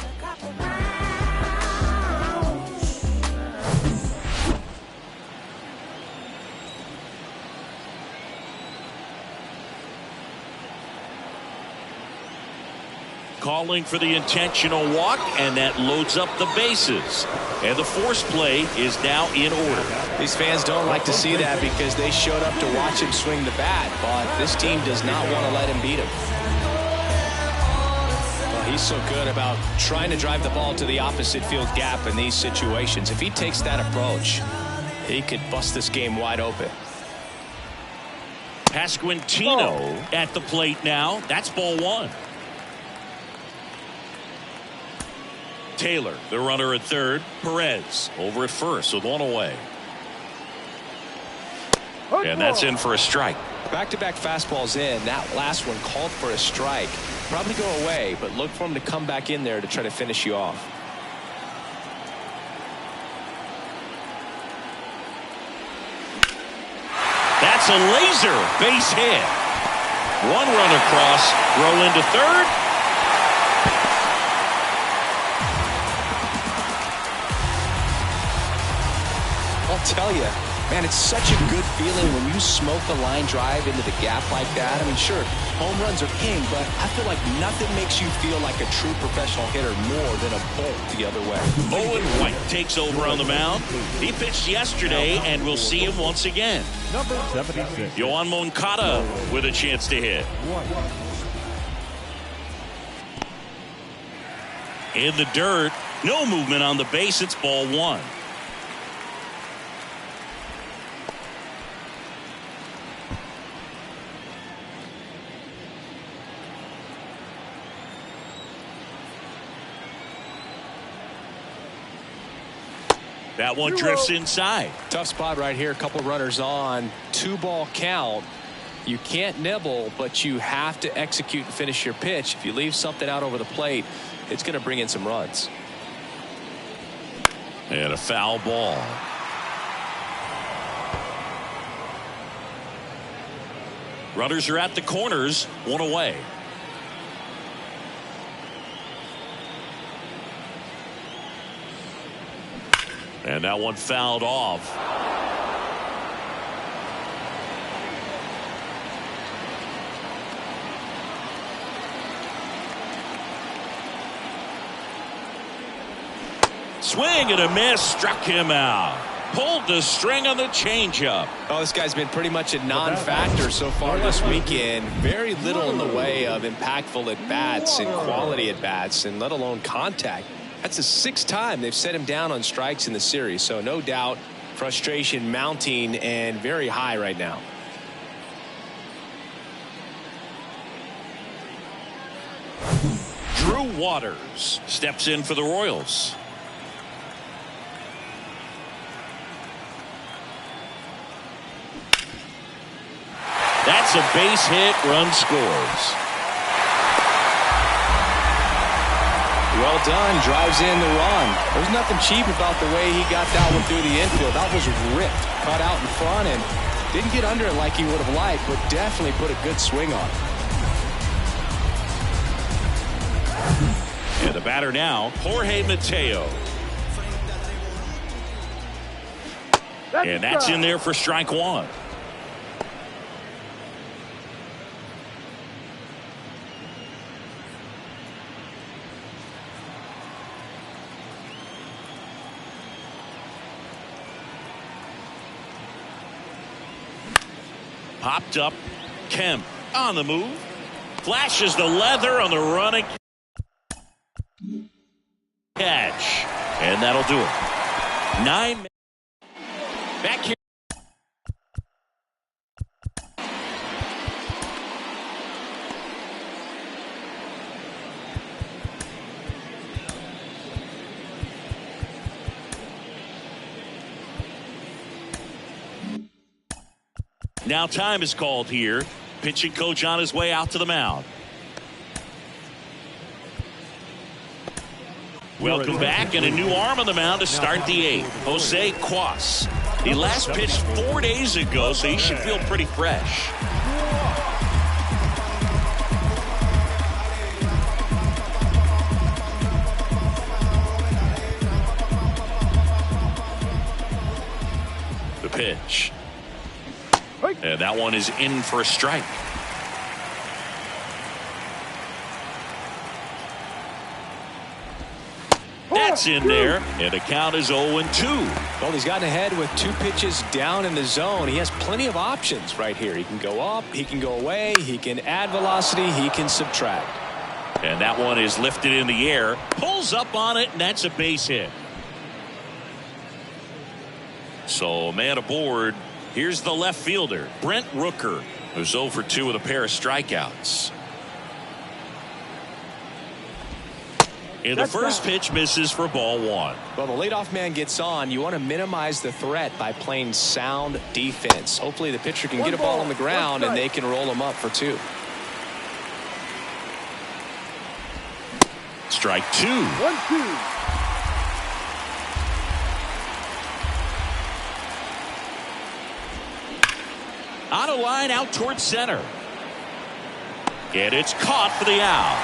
Calling for the intentional walk, and that loads up the bases. And the force play is now in order. These fans don't like to see that because they showed up to watch him swing the bat, but this team does not want to let him beat him. Well, he's so good about trying to drive the ball to the opposite field gap in these situations. If he takes that approach, he could bust this game wide open. Pasquantino at the plate now. That's ball one. Taylor, the runner at third. Perez over at first with one away. And that's in for a strike. Back-to-back fastballs in. That last one called for a strike. Probably go away, but look for him to come back in there to try to finish you off. That's a laser base hit. One run across, throw into third. I'll tell you, man, it's such a good feeling when you smoke a line drive into the gap like that. I mean, sure, home runs are king, but I feel like nothing makes you feel like a true professional hitter more than a bolt the other way. Owen White takes over on the mound. He pitched yesterday, and we'll see him once again. number 76. Yohan Moncada with a chance to hit. In the dirt, no movement on the base. It's ball one. That one drifts inside. Tough spot right here. A couple runners on. 2-ball count. You can't nibble, but you have to execute and finish your pitch. If you leave something out over the plate, it's going to bring in some runs. And a foul ball. Runners are at the corners, one away. And that one fouled off. Swing and a miss, struck him out. Pulled the string on the changeup. Oh, this guy's been pretty much a non-factor so far this weekend. Very little in the way of impactful at-bats and quality at-bats, and let alone contact. That's the 6th time they've set him down on strikes in the series, so no doubt frustration mounting and very high right now. Drew Waters steps in for the Royals. That's a base hit, run scores. Well done, drives in the run. There's nothing cheap about the way he got that one through the infield. That was ripped, cut out in front, and didn't get under it like he would have liked, but definitely put a good swing on it. And the batter now, Jorge Mateo. And that's in there for strike one. Popped up. Kemp on the move. Flashes the leather on the running catch. And that'll do it. 9 minutes. Back here. Now time is called here. Pitching coach on his way out to the mound. Welcome back, and a new arm on the mound to start the eighth. Jose Cuas. He last pitched 4 days ago, so he should feel pretty fresh. The pitch. And that one is in for a strike. That's in there, and the count is 0-2. Well, he's gotten ahead with 2 pitches down in the zone. He has plenty of options right here. He can go up, he can go away, he can add velocity, he can subtract. And that one is lifted in the air, pulls up on it, and that's a base hit. So, man aboard. Here's the left fielder, Brent Rooker, who's 0 for 2 with a pair of strikeouts. And the first pitch misses for ball 1. Well, the leadoff man gets on. You want to minimize the threat by playing sound defense. Hopefully the pitcher can get a ball on the ground and they can roll him up for 2. Strike 2. 1-2. On a line out towards center. And it's caught for the out.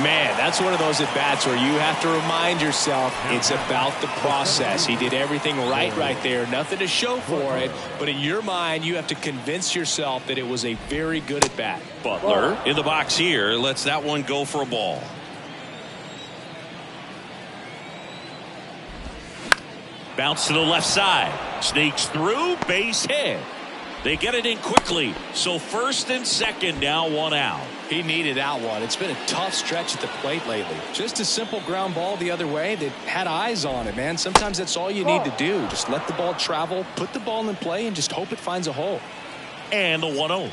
Man, that's one of those at-bats where you have to remind yourself it's about the process. He did everything right there. Nothing to show for it. But in your mind, you have to convince yourself that it was a very good at-bat. Butler in the box here lets that one go for a ball. Bounce to the left side. Sneaks through. Base hit. They get it in quickly. So first and second, now 1 out. He needed that one. It's been a tough stretch at the plate lately. Just a simple ground ball the other way that had eyes on it, man. Sometimes that's all you need to do. Just let the ball travel, put the ball in play, and just hope it finds a hole. And the 1-0.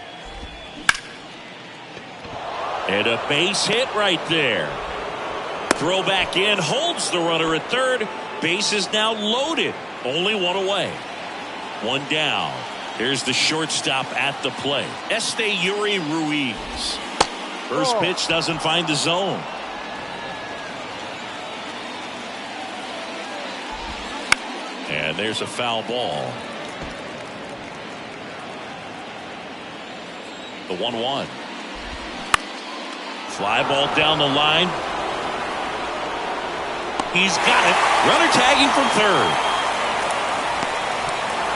And a base hit right there. Throw back in, holds the runner at third. Base is now loaded. Only 1 away. 1 down. Here's the shortstop at the plate. Esteury Ruiz. First pitch doesn't find the zone. And there's a foul ball. The 1-1. Fly ball down the line. He's got it. Runner tagging from third.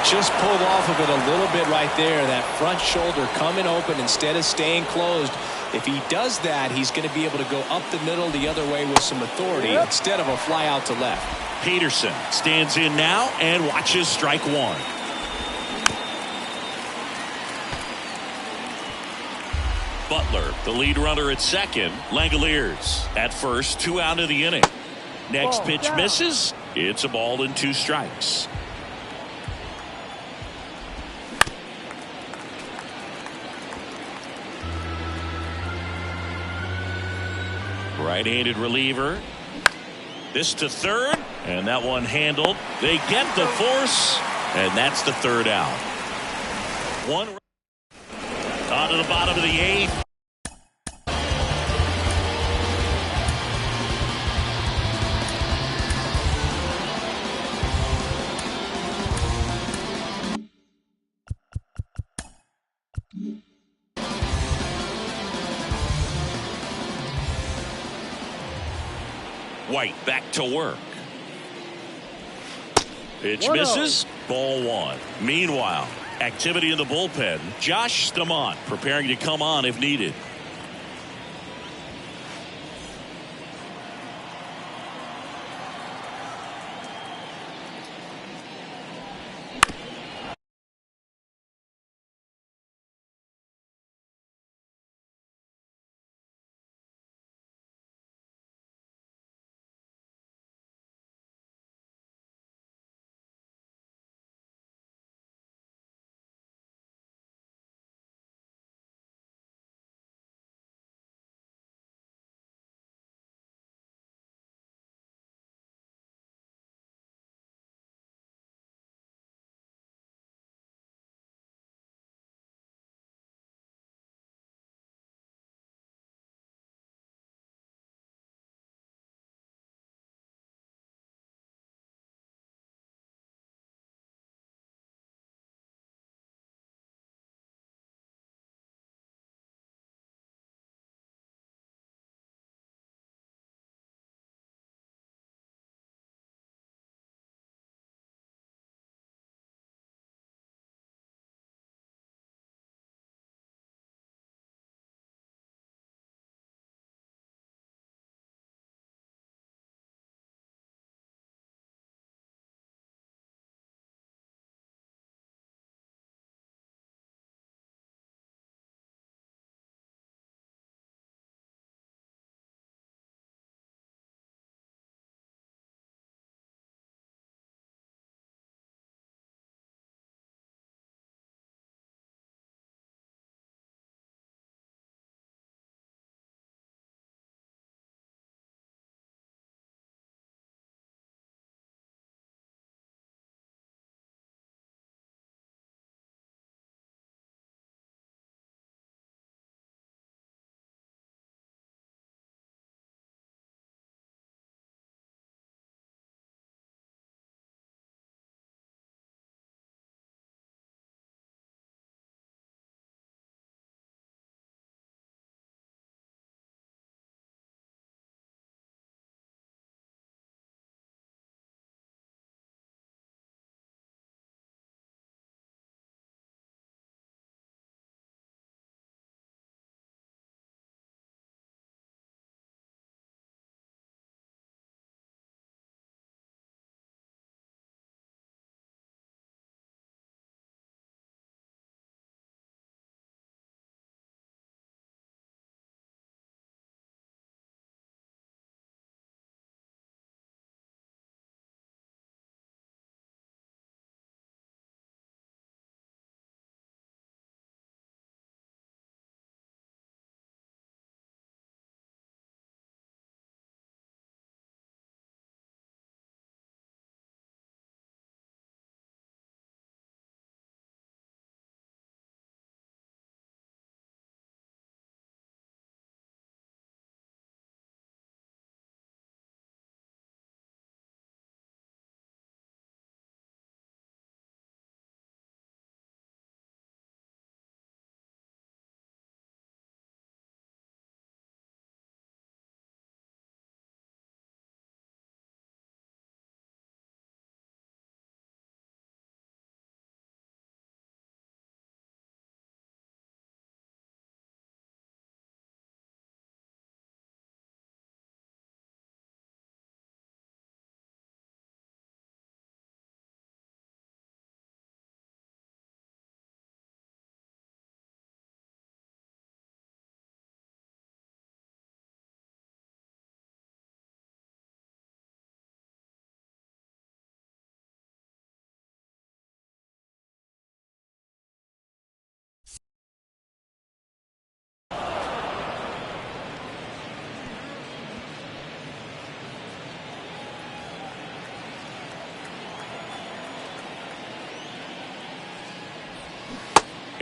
Just pulled off of it a little bit right there. That front shoulder coming open instead of staying closed. If he does that, he's going to be able to go up the middle the other way with some authority instead of a fly out to left. Peterson stands in now and watches strike 1. Butler, the lead runner at second. Langoliers at first, 2 out of the inning. Next pitch misses. It's a ball and 2 strikes. Right-handed reliever. This to third, and that one handled. They get the force, and that's the 3rd out. 1 on to the bottom of the 8th. White back to work. Pitch misses. Ball 1. Meanwhile, activity in the bullpen. Josh Staumont preparing to come on if needed.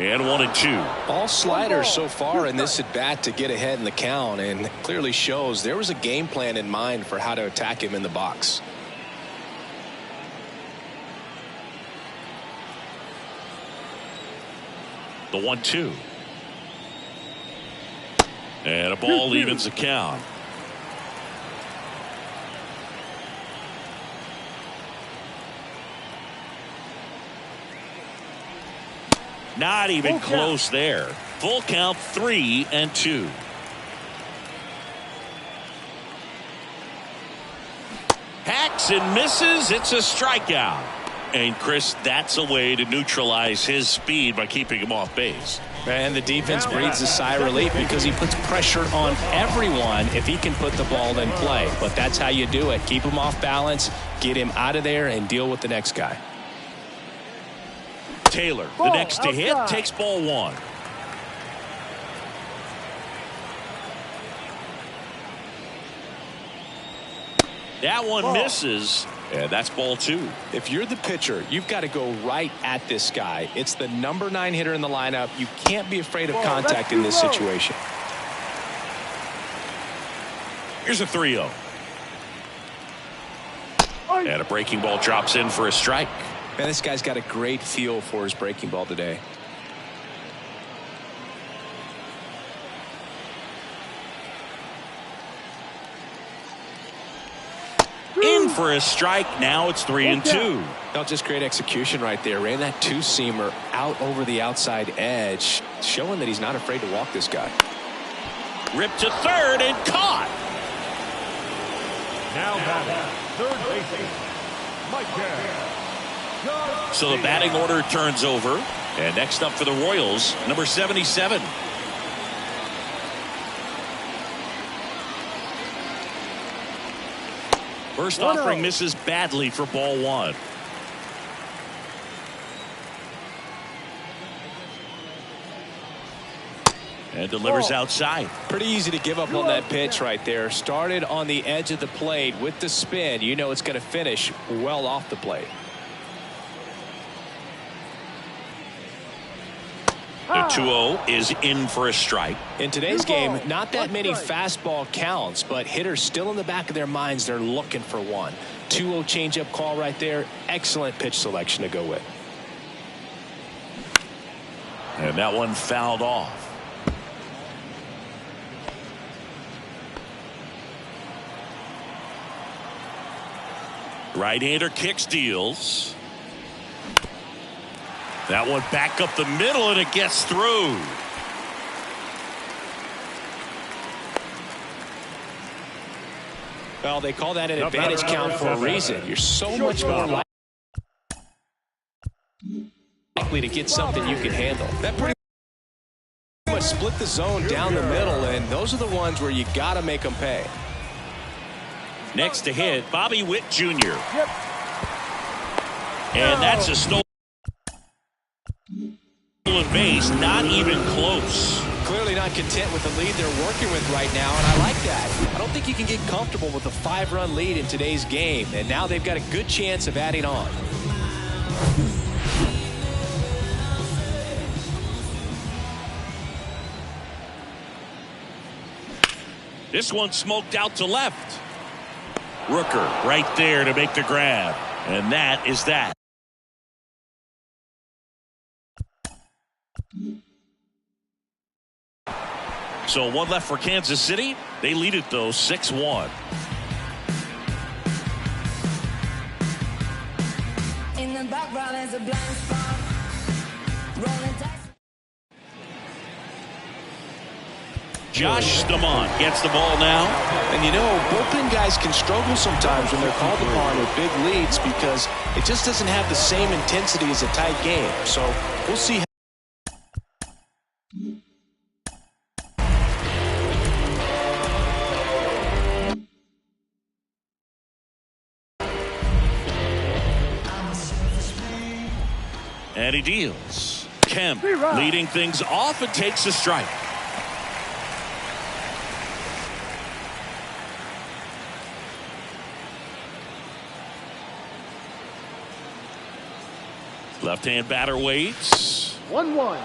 And 1-2. All sliders so far in this at bat to get ahead in the count, and clearly shows there was a game plan in mind for how to attack him in the box. The 1-2. And a ball evens the count. Not even close there. Full count, 3-2. Hacks and misses. It's a strikeout. And Chris, that's a way to neutralize his speed by keeping him off base. And the defense breathes a sigh of relief because he puts pressure on everyone if he can put the ball in play. But that's how you do it. Keep him off balance, get him out of there, and deal with the next guy. Taylor, the next to hit, takes ball 1. That one misses, and that's ball 2. If you're the pitcher, you've got to go right at this guy. It's the number 9 hitter in the lineup. You can't be afraid of contact in this situation. Here's a 3-0. And a breaking ball drops in for a strike. Man, this guy's got a great feel for his breaking ball today. In for a strike. Now it's 3-2. Well, just great execution right there. Ran that 2-seamer out over the outside edge, showing that he's not afraid to walk this guy. Ripped to third and caught. Now batting, third baseman, Mike Garrett. So the batting order turns over. And next up for the Royals, number 77. First offering misses badly for ball 1. And delivers outside. Pretty easy to give up on that pitch right there. Started on the edge of the plate with the spin. You know it's going to finish well off the plate. The 2-0 is in for a strike. In today's game, not that many fastball counts, but hitters still in the back of their minds, they're looking for one. 2-0 changeup call right there. Excellent pitch selection to go with. And that one fouled off. Right-hander kicks, deals. That one back up the middle, and it gets through. Well, they call that an advantage count for a reason. You're so much more likely to get something you can handle. That pretty much split the zone down the middle, and those are the ones where you got to make them pay. Next to hit, Bobby Witt Jr. And that's a stolen base, not even close. Clearly not content with the lead they're working with right now, and I like that. I don't think you can get comfortable with a 5-run lead in today's game, and now they've got a good chance of adding on. This one smoked out to left. Rooker right there to make the grab, and that is that. So one left for Kansas City. They lead it though 6-1. In the background is a blind spot. Rolling dice. Josh Stamont gets the ball now. And you know, bullpen guys can struggle sometimes when they're called upon with big leads because it just doesn't have the same intensity as a tight game. So we'll see how. And he deals. Kemp leading things off and takes a strike. Left-hand batter waits. 1-1.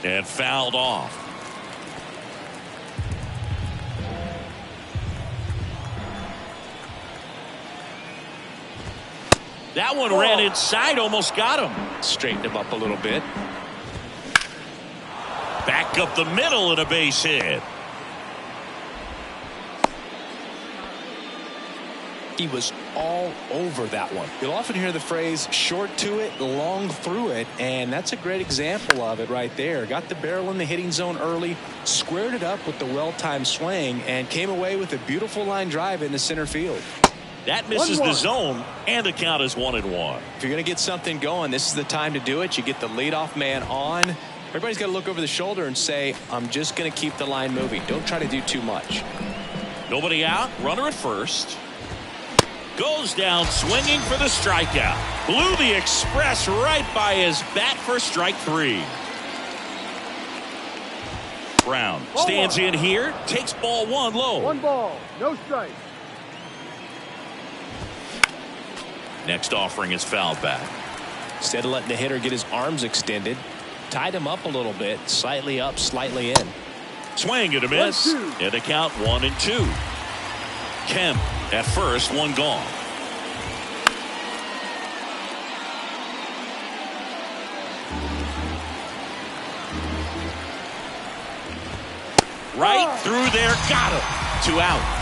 And fouled off. That one ran inside, almost got him. Straightened him up a little bit. Back up the middle and a base hit. He was all over that one. You'll often hear the phrase short to it, long through it, and that's a great example of it right there. Got the barrel in the hitting zone early, squared it up with the well-timed swing, and came away with a beautiful line drive into center field. That misses the zone, and the count is 1-1. If you're going to get something going, this is the time to do it. You get the leadoff man on. Everybody's got to look over the shoulder and say, I'm just going to keep the line moving. Don't try to do too much. Nobody out, runner at first. Goes down swinging for the strikeout. Blew the express right by his bat for strike 3. Brown stands in here, takes ball 1 low. 1 ball, no strike. Next offering is fouled back. Instead of letting the hitter get his arms extended, tied him up a little bit, slightly up, slightly in. Swing and a miss. 1-2. And a count 1-2. Kemp at first, 1 gone. Right through there, got him. 2 out.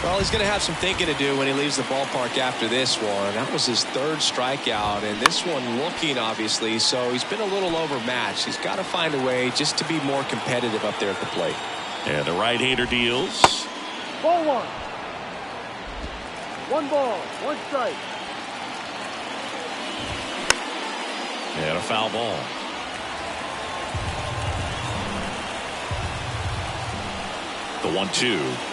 Well, he's going to have some thinking to do when he leaves the ballpark after this one. That was his 3rd strikeout, and this one looking, obviously, so he's been a little overmatched. He's got to find a way just to be more competitive up there at the plate. And the right-hander deals. Ball 1. 1 ball, 1 strike. And a foul ball. The 1-2.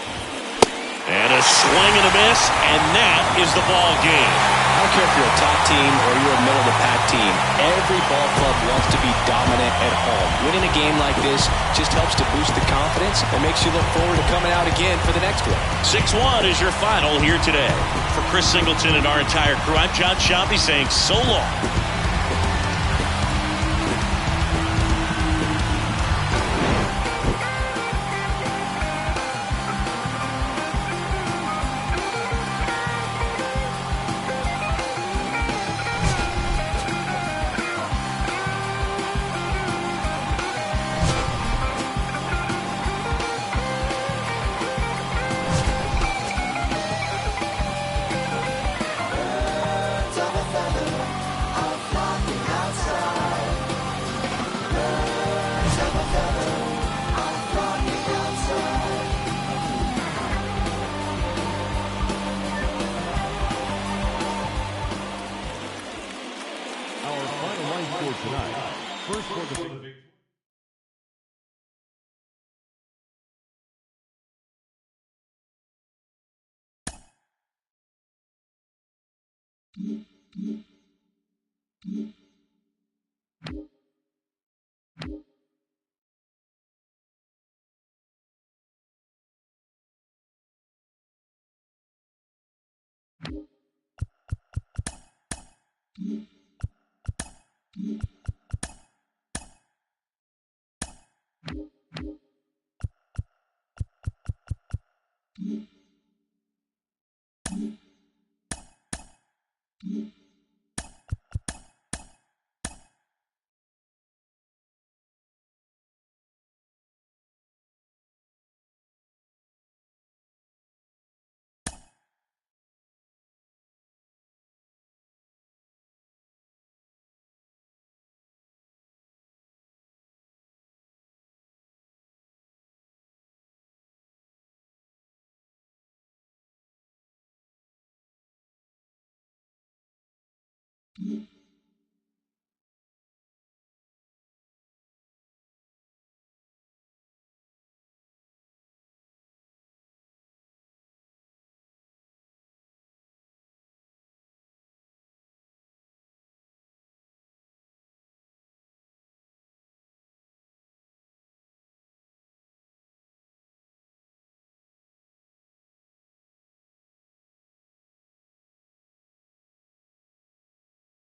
And a swing and a miss, and that is the ball game. I don't care if you're a top team or you're a middle-of-the-pack team. Every ball club wants to be dominant at home. Winning a game like this just helps to boost the confidence and makes you look forward to coming out again for the next one. 6-1 is your final here today. For Chris Singleton and our entire crew, I'm John Sciambi saying so long. Tonight, first for the victory. Mm-hmm.